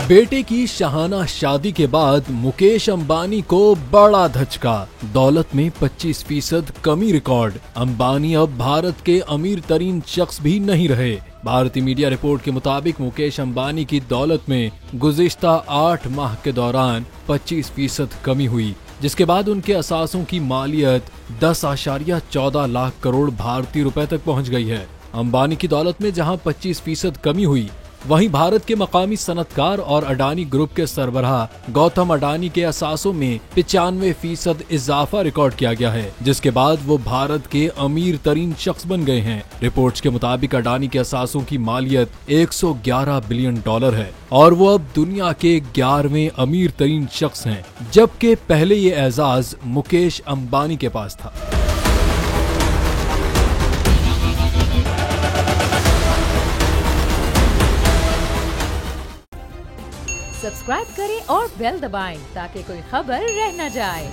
बेटे की शाहाना शादी के बाद मुकेश अंबानी को बड़ा धचका। दौलत में 25% कमी रिकॉर्ड। अंबानी अब भारत के अमीर तरीन शख्स भी नहीं रहे। भारतीय मीडिया रिपोर्ट के मुताबिक मुकेश अंबानी की दौलत में गुज़िश्ता 8 माह के दौरान 25% कमी हुई, जिसके बाद उनके असासों की मालियत 10.14 लाख करोड़ भारतीय रुपए तक पहुंच गई है। अंबानी की दौलत में जहां 25% कमी हुई, वहीं भारत के मकामी सनतकार और अडानी ग्रुप के सरबराह गौतम अडानी के असासों में 95% इजाफा रिकॉर्ड किया गया है, जिसके बाद वो भारत के अमीर तरीन शख्स बन गए हैं। रिपोर्ट्स के मुताबिक अडानी के असासों की मालियत 111 बिलियन डॉलर है और वो अब दुनिया के 11वें अमीर तरीन शख्स हैं, जबकि पहले ये एजाज मुकेश अंबानी के पास था। सब्सक्राइब करें और बेल दबाएं ताकि कोई खबर रह न जाए।